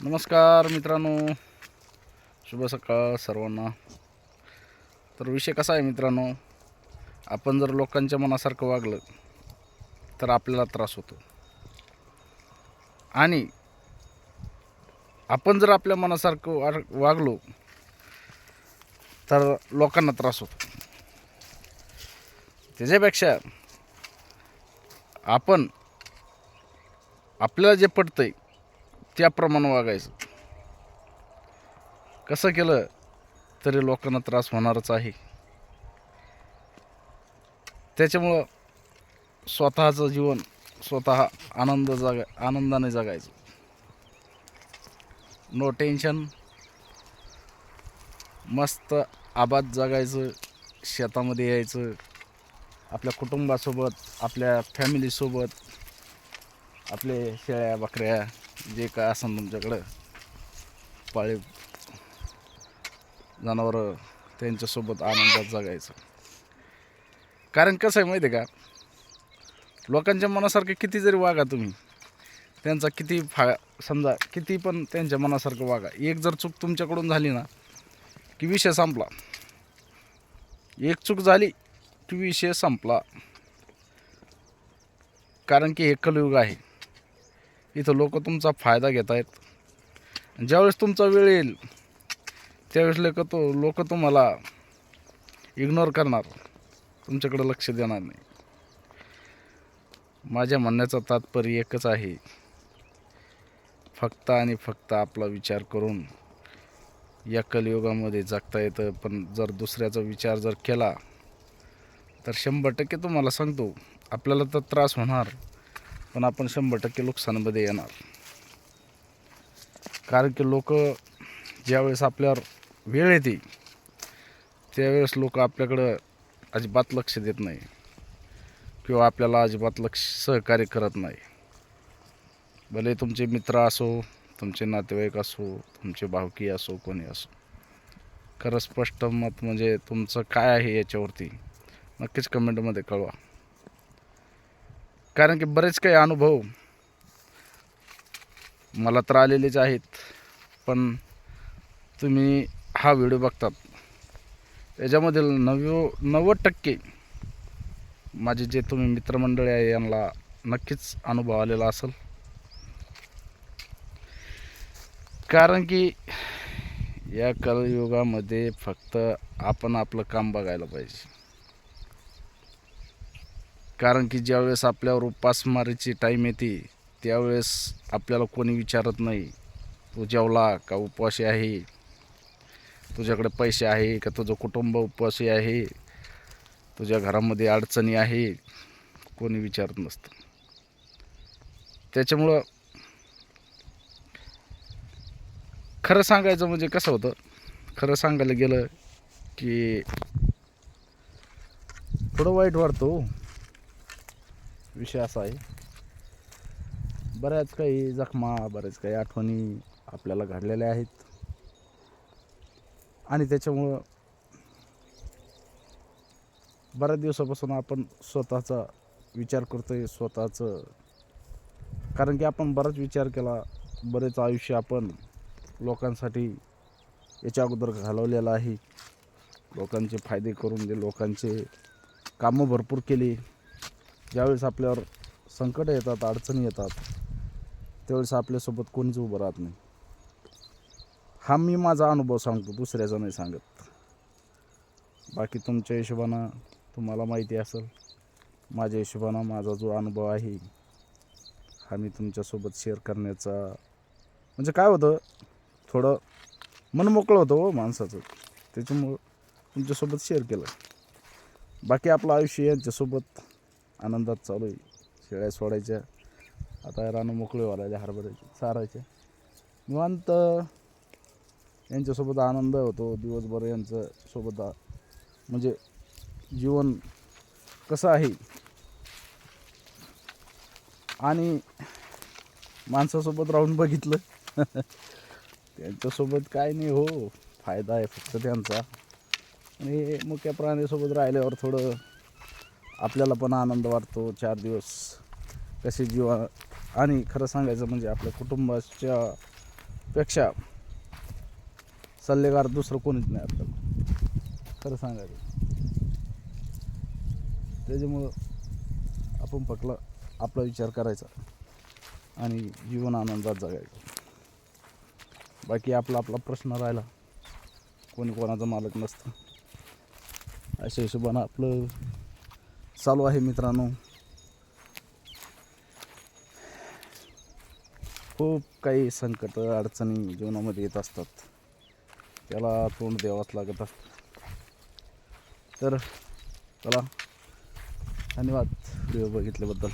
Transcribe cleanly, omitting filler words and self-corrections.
नमस्कार मित्रांनो, शुभ सकाळ सर्वांना. तर विषय कसा आहे मित्रांनो, आपण जर लोकांच्या मनासारखं वागलं तर आपल्याला त्रास होतो, आणि आपण जर आपल्या मनासारखं वागलो तर लोकांना त्रास होतो. त्याच्यापेक्षा आपण आपल्याला जे पटतंय त्याप्रमाणे वागायचं. कसं केलं तरी लोकांना त्रास होणारच आहे. त्याच्यामुळं स्वतःचं जीवन स्वतः आनंदाने जगायचं. नो टेन्शन, मस्त आबाद जगायचं. शेतामध्ये यायचं, आपल्या कुटुंबासोबत, आपल्या फॅमिलीसोबत, आपले शेळ्या बकऱ्या जे काय असेल तुमच्याकडं पाळीव जनावरं, त्यांच्यासोबत आनंदात जगायचं. कारण कसं आहे माहिती आहे का, लोकांच्या मनासारखं किती जरी वागा तुम्ही, त्यांचा किती समजा किती पण त्यांच्या मनासारखं वागा, एक जर चूक तुमच्याकडून झाली ना की विषय संपला. एक चूक झाली की विषय संपला. कारण की हे कलियुग आहे. इथं लोक तुमचा फायदा घेत आहेत. ज्यावेळेस तुमचा वेळ येईल त्यावेळेस लोक तुम्हाला इग्नोर करणार, तुमच्याकडे लक्ष देणार नाही. माझ्या म्हणण्याचं तात्पर्य एकच आहे, फक्त आणि फक्त आपला विचार करून या कलियुगामध्ये जगता येतं. पण जर दुसऱ्याचा विचार जर केला तर 100% तुम्हाला सांगतो आपल्याला तर त्रास होणार, पण आपण 100% नुकसानामध्ये येणार. कारण की लोक ज्यावेळेस आपल्यावर वेळ येते त्यावेळेस लोक आपल्याकडं अजिबात लक्ष देत नाही, किंवा आपल्याला अजिबात सहकार्य करत नाही. भले तुमचे मित्र असो, तुमचे नातेवाईक असो, तुमचे भावकी असो, कोणी असो. खरं स्पष्ट मत म्हणजे तुमचं काय आहे याच्यावरती नक्कीच कमेंटमध्ये कळवा. कारण की बरेच काही अनुभव मला तर आलेलेच आहेत. पण तुम्ही हा व्हिडिओ बघतात याच्यामधील 90% माझे जे तुम्ही मित्रमंडळी आहे यांना नक्कीच अनुभव आलेला असेल. कारण की या कलियुगामध्ये फक्त आपण आपलं काम बघायला पाहिजे. कारण की ज्यावेळेस आपल्यावर उपासमारीची टाईम येते त्यावेळेस आपल्याला कोणी विचारत नाही, तू जेवला का, उपवासी आहे, तुझ्याकडे पैसे आहे का, तुझं कुटुंब उपवासी आहे, तुझ्या घरामध्ये अडचणी आहे, कोणी विचारत नसतं. त्याच्यामुळं खरं सांगायचं म्हणजे कसं होतं, खरं सांगायला गेलं की थोडं वाईट वाटतं. विषय असा आहे, बऱ्याच काही जखमा, बऱ्याच काही आठवणी आपल्याला घडलेल्या आहेत. आणि त्याच्यामुळं बऱ्याच दिवसापासून आपण स्वतःचा विचार करतोय, स्वतःचं. कारण की आपण बराच विचार केला, बरेच आयुष्य आपण लोकांसाठी याच्या अगोदर घालवलेलं आहे. लोकांचे फायदे करून दे, लोकांचे कामं भरपूर केली. ज्यावेळेस आपल्यावर संकट येतात, अडचणी येतात, त्यावेळेस आपल्यासोबत कोणीच उभं राहत नाही. हा मी माझा अनुभव सांगतो, दुसऱ्याचा नाही सांगत. बाकी तुमच्या हिशोबानं तुम्हाला माहिती असेल, माझ्या हिशोबानं माझा जो अनुभव आहे हा मी तुमच्यासोबत शेअर करण्याचा म्हणजे काय होतं, थोडं मन मोकळं होतं हो माणसाचं, त्याच्यामुळं तुमच्यासोबत शेअर केलं. बाकी आपलं आयुष्य यांच्यासोबत आनंदात चालू आहे. शेळ्या सोडायच्या, आता रानं मोकळे व्हायला, हरभऱ्याचे सारायचे, निवांत यांच्यासोबत आनंद होतो दिवसभर. यांच्यासोबत म्हणजे जीवन कसं आहे, आणि माणसासोबत राहून बघितलं त्यांच्यासोबत काय नाही हो, फायदा आहे फक्त त्यांचा. आणि मुक्या प्राण्यासोबत राहिल्यावर थोडं आपल्याला पण आनंद वाटतो. 4 दिवस कसे आणि खरं सांगायचं म्हणजे आपल्या कुटुंबाच्या पेक्षा सल्लेगार दुसरं कोणीच नाही आपल्याला, खरं सांगायचं. त्याच्यामुळं आपण फक्त आपला विचार करायचा आणि जीवन आनंदात जगायचं. बाकी आपला आपला प्रश्न राहिला, कोणी कोणाचा मालक नसतं. अशा हिशोबानं आपलं चालू आहे मित्रांनो. खूप काही संकट अडचणी जीवनामध्ये येत असतात, त्याला तोंड द्यावंच लागत असतं. तर चला, धन्यवाद व्हिडिओ बघितल्याबद्दल.